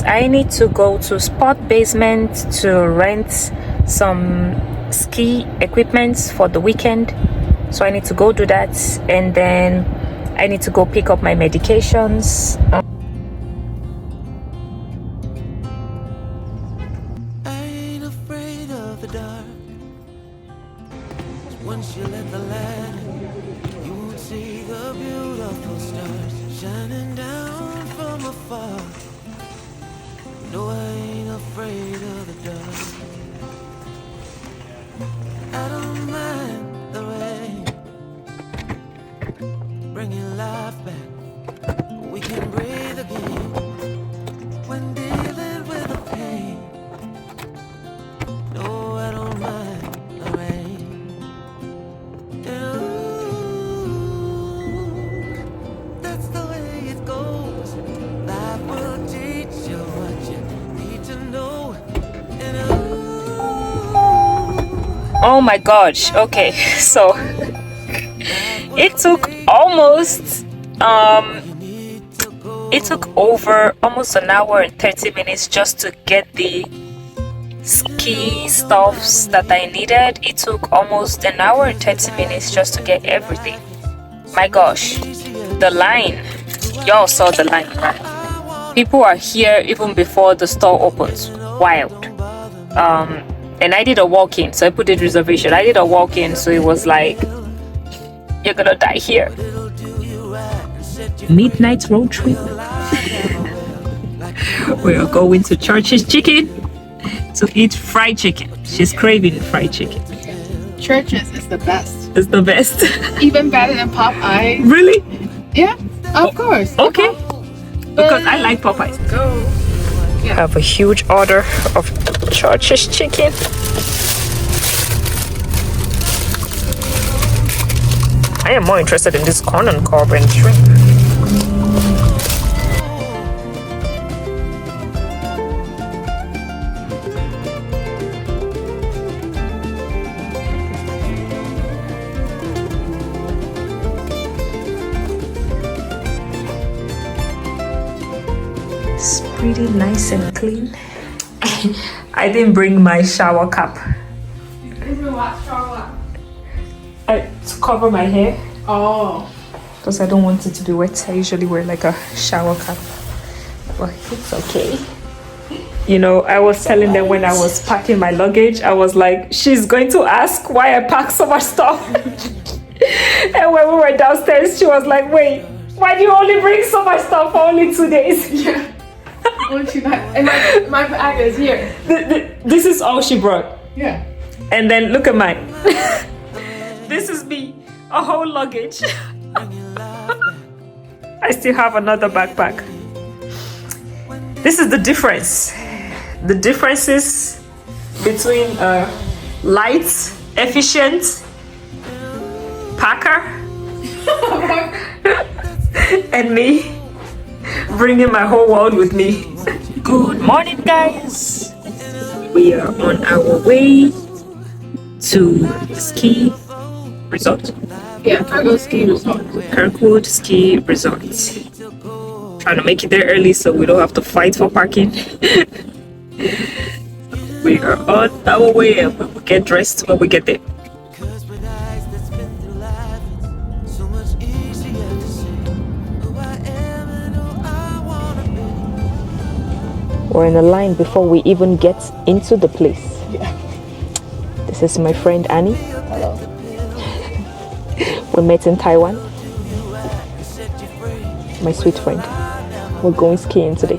that I need to go to Sport Basement to rent some ski equipment for the weekend. So I need to go do that, and then I need to go pick up my medications. I ain't afraid of the dark. Once you let the light in, you won't see the beautiful stars shining down from afar. No, I ain't afraid of the dark. I don't mind the rain, bringing life back. We can breathe again when dealing with the pain. No, I don't mind the rain. That's the way it goes. Life will teach you what you need to know. Oh my gosh, okay, so it took over almost an hour and 30 minutes just to get the ski stuffs that I needed. It took almost an hour and 30 minutes just to get everything. My gosh, the line, y'all saw the line, right? People are here even before the store opens. Wild. And I did a walk-in, so I put a reservation. I did a walk-in, so it was like, you're gonna die here. Midnight road trip. We are going to Church's Chicken to eat fried chicken. She's craving fried chicken. Church's is the best. It's the best. Even better than Popeye. Really? Yeah, of course. Okay. Because I like Popeyes. Go. I have a huge order of Church's Chicken. I am more interested in this corn on cob and shrimp. It's pretty nice and clean. I didn't bring my shower cap. To cover my hair. Oh. Because I don't want it to be wet. I usually wear like a shower cap. But it's okay. You know, I was telling them when I was packing my luggage, I was like, she's going to ask why I packed so much stuff. And when we were downstairs, she was like, wait, why do you only bring so much stuff for only 2 days? Yeah. And my bag is here. This is all she brought. Yeah. And then look at mine. This is me, a whole luggage. I still have another backpack. This is the difference. The differences between a light, efficient packer and me bringing my whole world with me. Good morning, guys. We are on our way to ski resort. Yeah, Cargo Ski Resort. Kirkwood Ski Resort. Trying to make it there early so we don't have to fight for parking. We are on our way and we will get dressed when we get there. We're in a line before we even get into the place. Yeah. This is my friend Annie. Hello. We met in Taiwan. My sweet friend. We're going skiing today.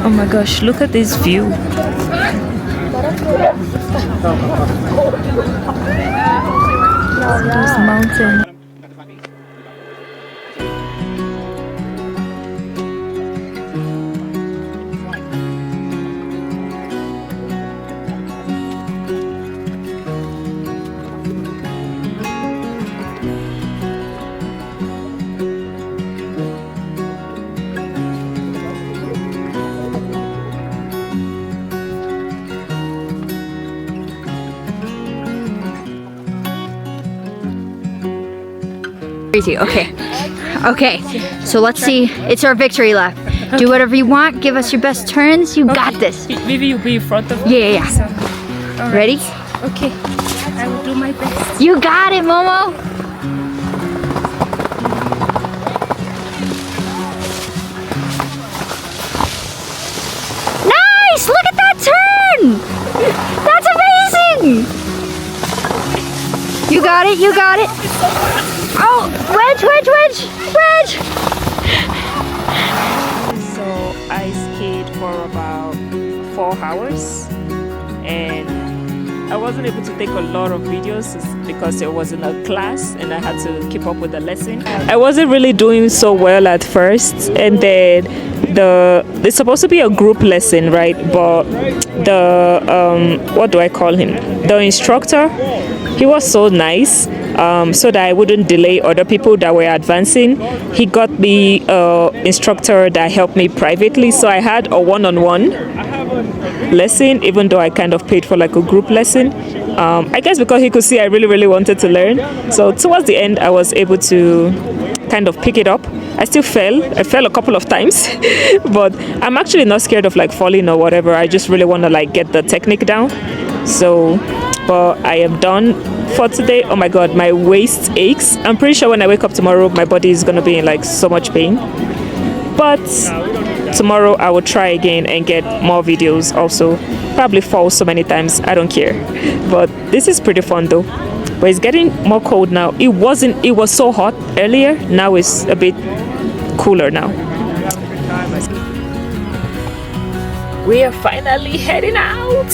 Oh my gosh, look at this view. Those mountains. Okay. Okay. So let's see. It's our victory lap. Do whatever you want. Give us your best turns. You got this. Maybe you'll be in front of me. Yeah. Ready? Okay. I will do my best. You got it, Momo. Nice! Look at that turn! That's amazing! You got it, you got it. Oh, wedge! So I skied for about 4 hours and I wasn't able to take a lot of videos because it was in a class and I had to keep up with the lesson. I wasn't really doing so well at first, and then it's supposed to be a group lesson, right? But the what do I call him? The instructor, he was so nice. So that I wouldn't delay other people that were advancing. He got me an instructor that helped me privately, so I had a one-on-one lesson, even though I kind of paid for like a group lesson. I guess because he could see I really wanted to learn. So towards the end, I was able to kind of pick it up. I still fell. I fell a couple of times, but I'm actually not scared of like falling or whatever. I just really want to like get the technique down. So, but I am done for today. Oh my god, my waist aches. I'm pretty sure when I wake up tomorrow my body is gonna be in like so much pain, but tomorrow I will try again and get more videos. Also probably fall so many times, I don't care, but this is pretty fun though. But it's getting more cold now. It was so hot earlier, now it's a bit cooler now. We are finally heading out.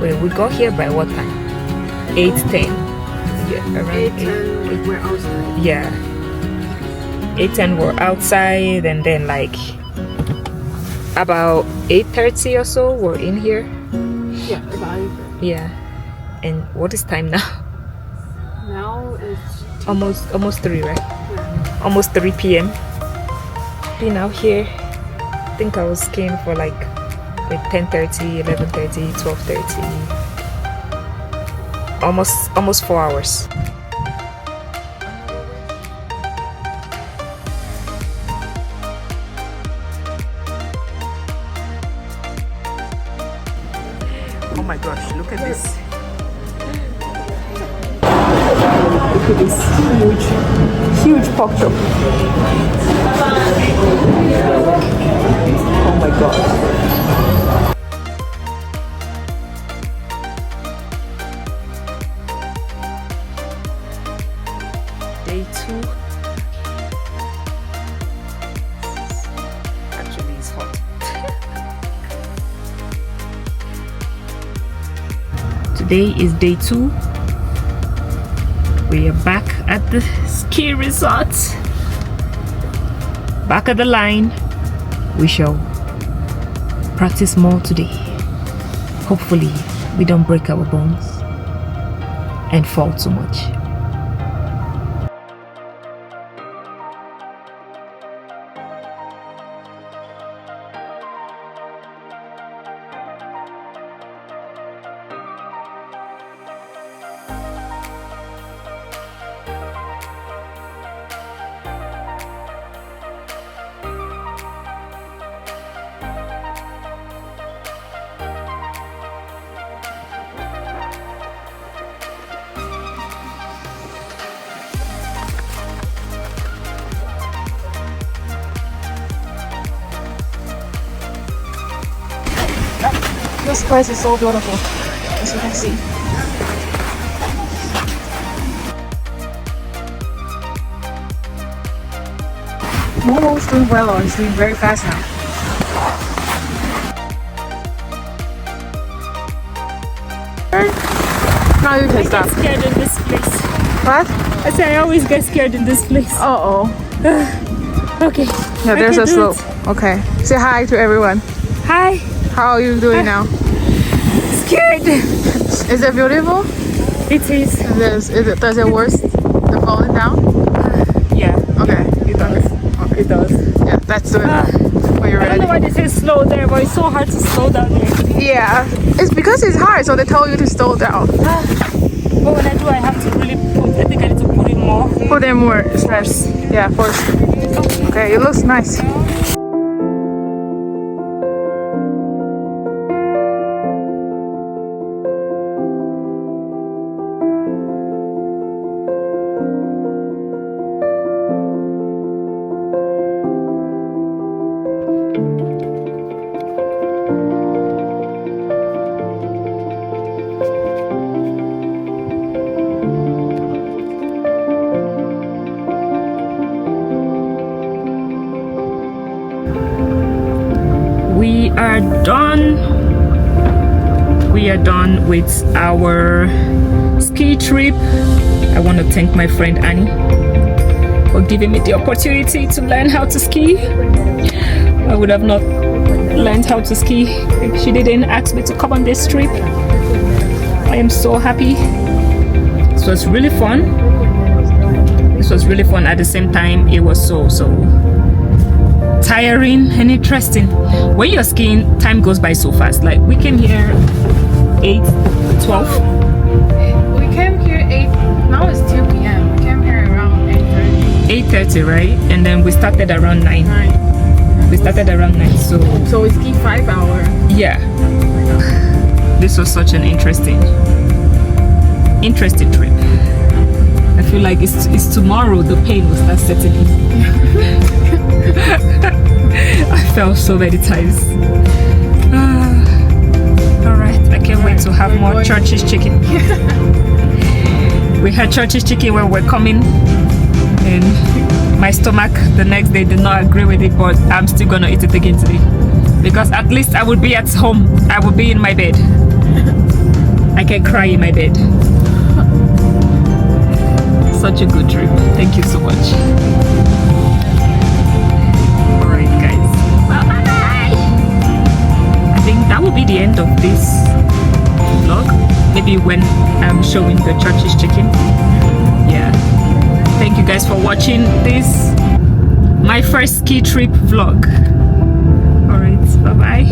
Wait, we got here by what time? 8:10. Yeah, around 8:10 we're outside. Yeah. 8:10 we're outside, and then like about 8:30 or so we're in here. Yeah, about 8:30. Yeah. And what is time now? Now it's Almost 3, right? yeah. Almost 3 p.m. Been out here. I think I was skiing for like 10:30, 11:30, 12:30. Almost 4 hours. Oh my gosh, look at this. Look at this huge pork chop. Oh my god. Day 2. Actually, it's hot. Today is day 2. We are back at the ski resort. Back at the line. We shall practice more today. Hopefully, we don't break our bones and fall too much. This place is so beautiful, as you can see. Momo's doing well, he's doing very fast now. Now you can stop. Scared in this place. What? I say I always get scared in this place. Oh. Okay. Yeah, there's can a do slope. it. Okay. Say hi to everyone. Hi. How are you doing now? Scared. Is it beautiful? It is. Does it worse than falling down? Yeah. Okay. It does. It does. Yeah, let's do it when you're I don't know ready. why they say slow there, but it's so hard to slow down there. Yeah. It's because it's hard, so they told you to slow down. But when I do, I have to really put. I think I need to put in more. Put in more steps. Yeah, force. Okay, it looks nice. We are done. We are done with our ski trip. I want to thank my friend Annie for giving me the opportunity to learn how to ski. I would have not learned how to ski if she didn't ask me to come on this trip. I am so happy. This was really fun. This was really fun. At the same time, it was so tiring and interesting. When you're skiing, time goes by so fast. Like we came here 8:12. We came here 8. Now it's 2 p.m. We came here around 8:30. 8:30, right? And then we started around 9. We started around 9. So we ski 5 hours. yeah, this was such an interesting trip. I feel like it's tomorrow the pain will start setting in. I fell so many times. All right, I can't wait to have more Church's chicken. We had Church's chicken when we're coming, and my stomach the next day did not agree with it, but I'm still gonna eat it again today because at least I would be at home. I would be in my bed. I can cry in my bed. Such a good trip. Thank you so much. Alright guys. Bye-bye. I think that will be the end of this vlog. Maybe when I'm showing the Church's chicken. Yeah. Thank you guys for watching this. My first ski trip vlog. Alright, bye-bye.